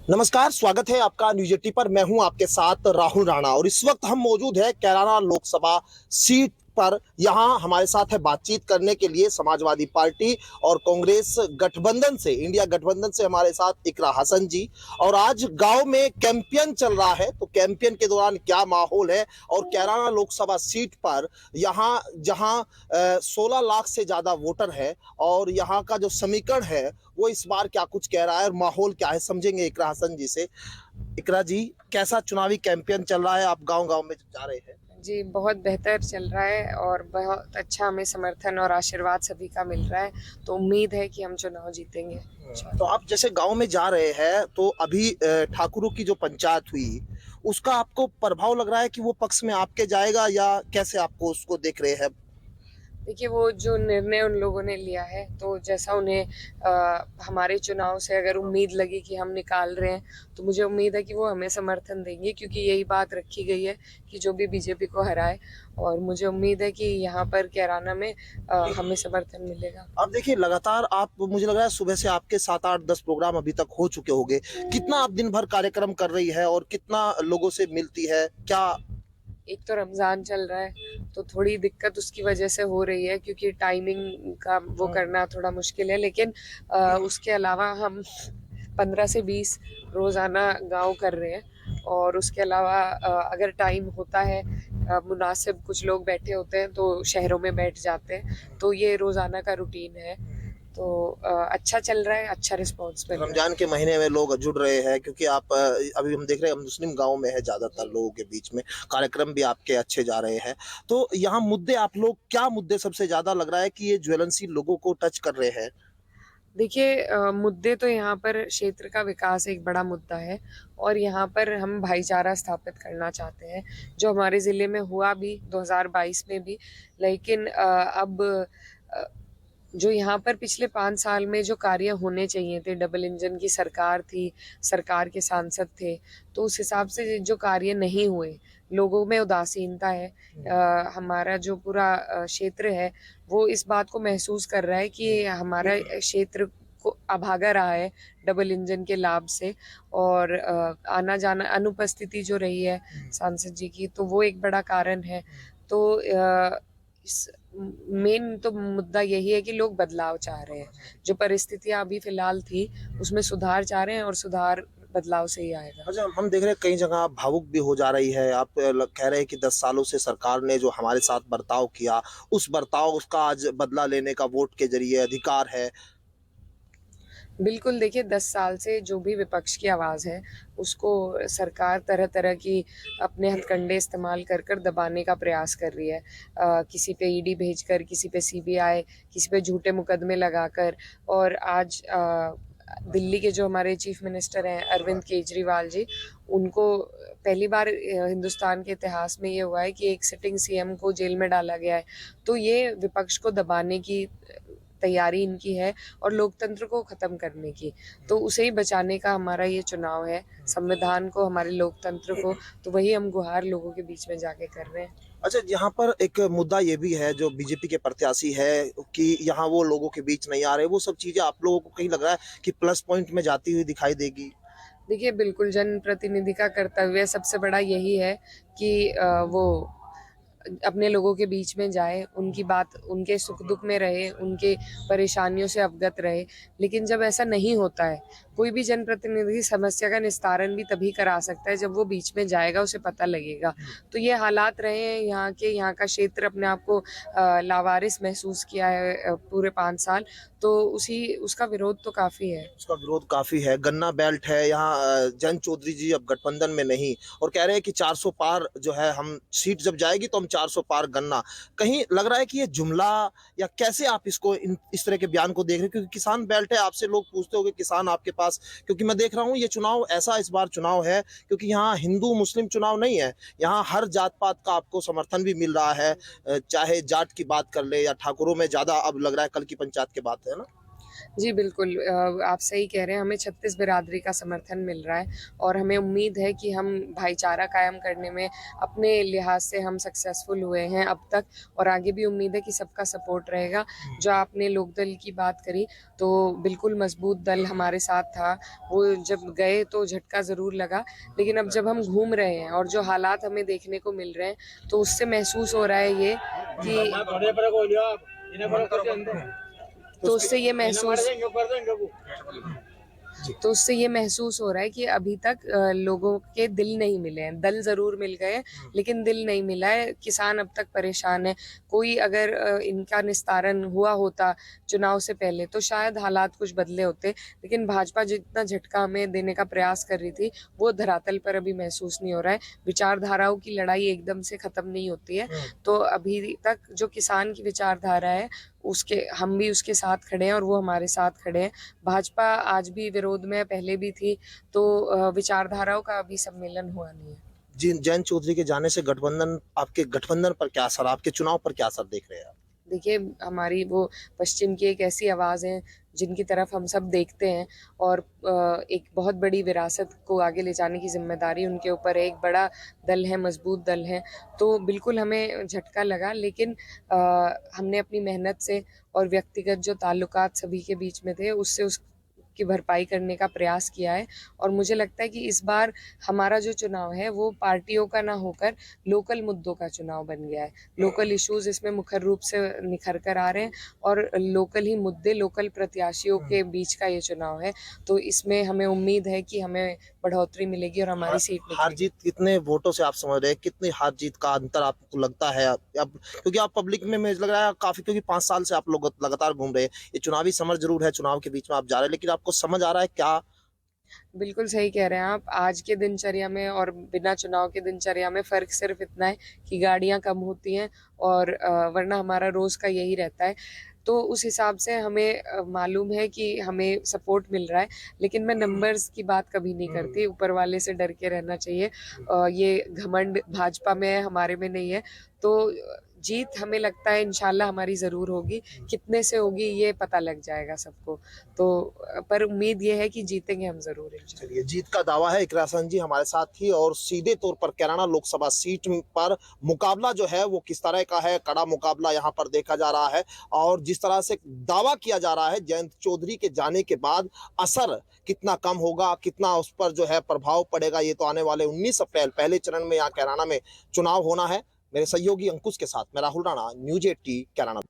नमस्कार, स्वागत है आपका न्यूज 80 पर। मैं हूं आपके साथ राहुल राणा और इस वक्त हम मौजूद है कैराना लोकसभा सीट पर। यहां हमारे साथ है बातचीत करने के लिए समाजवादी पार्टी और कांग्रेस गठबंधन से, इंडिया गठबंधन से हमारे साथ इकरा हसन जी। और आज गांव में कैंपेन चल रहा है, तो कैंपेन के दौरान क्या माहौल है और कैराना लोकसभा सीट पर यहां जहां 16 लाख से ज्यादा वोटर है और यहां का जो समीकरण है वो इस बार क्या कुछ कह रहा है और माहौल क्या है, समझेंगे इकरा हसन जी से। इकरा जी, कैसा चुनावी कैंपेन चल रहा है? आप गांव गांव में जा रहे हैं। जी, बहुत बेहतर चल रहा है और बहुत अच्छा हमें समर्थन और आशीर्वाद सभी का मिल रहा है। तो उम्मीद है कि हम चुनाव जीतेंगे तो इंशाल्लाह। आप जैसे गांव में जा रहे हैं, तो अभी ठाकुरों की जो पंचायत हुई उसका आपको प्रभाव लग रहा है कि वो पक्ष में आपके जाएगा, या कैसे आपको उसको देख रहे हैं? देखिए, वो जो निर्णय उन लोगों ने लिया है, तो जैसा उन्हें हमारे चुनाव से अगर उम्मीद लगी कि हम निकाल रहे हैं, तो मुझे उम्मीद है कि वो हमें समर्थन देंगे, क्योंकि यही बात रखी गई है कि जो भी बीजेपी को हराए। और मुझे उम्मीद है कि यहाँ पर कैराना में हमें समर्थन मिलेगा। अब देखिए, लगातार आप, मुझे लग रहा है सुबह से आपके 7 8 10 प्रोग्राम अभी तक हो चुके होंगे। कितना आप दिन भर कार्यक्रम कर रही है और कितना लोगों से मिलती है क्या? एक तो रमज़ान चल रहा है, तो थोड़ी दिक्कत उसकी वजह से हो रही है, क्योंकि टाइमिंग का वो करना थोड़ा मुश्किल है। लेकिन उसके अलावा हम 15 से 20 रोज़ाना गाँव कर रहे हैं। और उसके अलावा अगर टाइम होता है मुनासिब, कुछ लोग बैठे होते हैं तो शहरों में बैठ जाते हैं। तो ये रोज़ाना का रूटीन है। तो अच्छा चल रहा है, अच्छा रिस्पॉन्स मिल रहा है। रमजान के महीने में लोग जुड़ रहे हैं, क्योंकि आप अभी हम देख रहे हैं मुस्लिम गांव में है ज्यादातर जी। लोगों के बीच में। कार्यक्रम भी आपके अच्छे जा रहे हैं। तो यहाँ मुद्दे, आप लोग क्या मुद्दे सबसे ज्यादा लग रहा है कि ये ज्वलनशील लोगों को टच कर रहे हैं? देखिए, मुद्दे तो यहाँ पर क्षेत्र का विकास एक बड़ा मुद्दा है। और यहाँ पर हम भाईचारा स्थापित करना चाहते हैं, जो हमारे ज़िले में हुआ भी 2022 में भी। लेकिन अब अ, जो यहाँ पर पिछले 5 साल में जो कार्य होने चाहिए थे, डबल इंजन की सरकार थी, सरकार के सांसद थे, तो उस हिसाब से जो कार्य नहीं हुए, लोगों में उदासीनता है। हमारा जो पूरा क्षेत्र है, वो इस बात को महसूस कर रहा है कि हमारा क्षेत्र को अभागा रहा है डबल इंजन के लाभ से। और आना जाना अनुपस्थिति जो रही है सांसद जी की, तो वो एक बड़ा कारण है। तो इस मेन तो मुद्दा यही है कि लोग बदलाव चाह रहे हैं। जो परिस्थितियां अभी फिलहाल थी, उसमें सुधार चाह रहे हैं, और सुधार बदलाव से ही आएगा। अच्छा, हम देख रहे हैं कई जगह आप भावुक भी हो जा रही है। आप कह रहे हैं कि 10 सालों से सरकार ने जो हमारे साथ बर्ताव किया, उस बर्ताव उसका आज बदला लेने का वोट के जरिए अधिकार है। बिल्कुल, देखिए, 10 साल से जो भी विपक्ष की आवाज़ है, उसको सरकार तरह-तरह की अपने हथकंडे इस्तेमाल कर कर दबाने का प्रयास कर रही है। किसी पे ईडी भेजकर, किसी पे सीबीआई, किसी पे झूठे मुकदमे लगाकर। और आज दिल्ली के जो हमारे चीफ मिनिस्टर हैं अरविंद केजरीवाल जी, उनको पहली बार हिंदुस्तान के इतिहास में ये हुआ है कि एक सिटिंग सीएम को जेल में डाला गया है। तो ये विपक्ष को दबाने की तैयारी इनकी है, और लोकतंत्र को ख़त्म करने की। तो उसे ही बचाने का हमारा ये चुनाव है, संविधान को, हमारे लोकतंत्र को। तो वही हम गुहार लोगों के बीच में जाके कर रहे हैं। अच्छा, यहाँ पर एक मुद्दा ये भी है, जो बीजेपी के प्रत्याशी है कि यहाँ वो लोगों के बीच नहीं आ रहे। वो सब चीजें आप लोगों को कहीं लग रहा है कि प्लस पॉइंट में जाती हुई दिखाई देगी? देखिए, बिल्कुल जनप्रतिनिधि का कर्तव्य सबसे बड़ा यही है कि वो अपने लोगों के बीच में जाए, उनकी बात, उनके सुख-दुःख में रहे, उनके परेशानियों से अवगत रहे। लेकिन जब ऐसा नहीं होता है, कोई भी जनप्रतिनिधि समस्या का निस्तारण भी तभी करा सकता है जब वो बीच में जाएगा, उसे पता लगेगा। तो ये हालात रहे हैं यहाँ के। यहाँ का क्षेत्र अपने आप को लावारिस महसूस किया है पूरे 5 साल। तो उसी उसका विरोध तो काफ़ी है। उसका विरोध काफी है। गन्ना बेल्ट है यहाँ। जयंत चौधरी जी अब गठबंधन में नहीं, और कह रहे हैं कि 400 पार जो है, हम सीट जब जाएगी तो हम 400 पार गन्ना। कहीं लग रहा है कि ये जुमला, या कैसे आप इसको, इस तरह के बयान को देख रहे हैं? क्योंकि किसान बेल्ट है, आपसे लोग पूछते होंगे किसान आपके पास, क्योंकि मैं देख रहा हूँ ये चुनाव ऐसा इस बार चुनाव है, क्योंकि यहाँ हिंदू मुस्लिम चुनाव नहीं है। यहाँ हर जात पात का आपको समर्थन भी मिल रहा है। चाहे जाट की बात कर ले या ठाकुरों में ज्यादा अब लग रहा है, कल की पंचायत के बात है ना। जी, बिल्कुल आप सही कह रहे हैं, हमें 36 बिरादरी का समर्थन मिल रहा है और हमें उम्मीद है कि हम भाईचारा कायम करने में अपने लिहाज से हम सक्सेसफुल हुए हैं अब तक और आगे भी उम्मीद है कि सबका सपोर्ट रहेगा। जो आपने लोकदल की बात करी, तो बिल्कुल मज़बूत दल हमारे साथ था। वो जब गए तो झटका ज़रूर लगा, लेकिन अब जब हम घूम रहे हैं और जो हालात हमें देखने को मिल रहे हैं, तो उससे महसूस हो रहा है ये कि तो उससे ये महसूस जी तो उससे ये महसूस हो रहा है कि अभी तक लोगों के दिल नहीं मिले हैं। दल ज़रूर मिल गए हैं, लेकिन दिल नहीं मिला है। किसान अब तक परेशान है। कोई अगर इनका निस्तारण हुआ होता चुनाव से पहले, तो शायद हालात कुछ बदले होते। लेकिन भाजपा जितना झटका हमें देने का प्रयास कर रही थी, वो धरातल पर अभी महसूस नहीं हो रहा है। विचारधाराओं की लड़ाई एकदम से ख़त्म नहीं होती है। तो अभी तक जो किसान की विचारधारा है, उसके हम भी उसके साथ खड़े हैं और वो हमारे साथ खड़े हैं। भाजपा आज भी विरोध में पहले भी थी, तो विचारधाराओं का अभी सम्मेलन हुआ नहीं है। जी जयंत चौधरी के जाने से गठबंधन आपके गठबंधन पर क्या असर, आपके चुनाव पर क्या असर देख रहे हैं आप? देखिए, हमारी वो पश्चिम की एक ऐसी आवाज़ है जिनकी तरफ हम सब देखते हैं और एक बहुत बड़ी विरासत को आगे ले जाने की ज़िम्मेदारी उनके ऊपर है। एक बड़ा दल है, मज़बूत दल है, तो बिल्कुल हमें झटका लगा, लेकिन हमने अपनी मेहनत से और व्यक्तिगत जो ताल्लुकात सभी के बीच में थे, उससे उसकी भरपाई करने का प्रयास किया है और मुझे लगता है कि इस बार हमारा जो चुनाव है, वो पार्टियों का ना होकर लोकल मुद्दों का चुनाव बन गया है। लोकल इश्यूज़ इसमें मुखर रूप से निखर कर आ रहे हैं और लोकल ही मुद्दे, लोकल प्रत्याशियों के बीच का ये चुनाव है। तो इसमें हमें उम्मीद है कि हमें बढ़ोतरी मिलेगी और हमारी सीट हार निखरेगी। जीत कितने वोटों से आप समझ रहे हैं, कितनी हार जीत का अंतर आपको लगता है अब, क्योंकि आप पब्लिक में मुझे लग रहा है काफी, क्योंकि 5 साल से आप लोग लगातार घूम रहे हैं, ये चुनावी समर जरूर है, चुनाव के बीच में आप जा रहे हैं, लेकिन आपको समझ आ रहा है क्या? बिल्कुल सही कह रहे हैं आप। आज के दिनचर्या में और बिना चुनाव के दिनचर्या में फ़र्क सिर्फ़ इतना है कि गाड़ियाँ कम होती हैं और वरना हमारा रोज़ का यही रहता है। तो उस हिसाब से हमें मालूम है कि हमें सपोर्ट मिल रहा है, लेकिन मैं नंबर्स की बात कभी नहीं करती, ऊपर वाले से डर के रहना चाहिए। ये घमंड भाजपा में है, हमारे में नहीं है। तो जीत हमें लगता है इंशाल्लाह हमारी ज़रूर होगी। कितने से होगी ये पता लग जाएगा सबको। तो पर उम्मीद ये है कि जीतेंगे हम ज़रूर इंशाल्लाह। चलिए, जीत का दावा है। इकरा हसन जी हमारे साथ थी और सीधे तौर पर कैराना लोकसभा सीट पर मुकाबला जो है वो किस तरह का है, कड़ा मुकाबला यहाँ पर देखा जा रहा है और जिस तरह से दावा किया जा रहा है जयंत चौधरी के जाने के बाद असर कितना कम होगा, कितना उस पर जो है प्रभाव पड़ेगा, ये तो आने वाले 19 अप्रैल पहले चरण में यहाँ कैराना में चुनाव होना है। मेरे सहयोगी अंकुश के साथ मैं राहुल राणा, न्यूज 18 कैराना।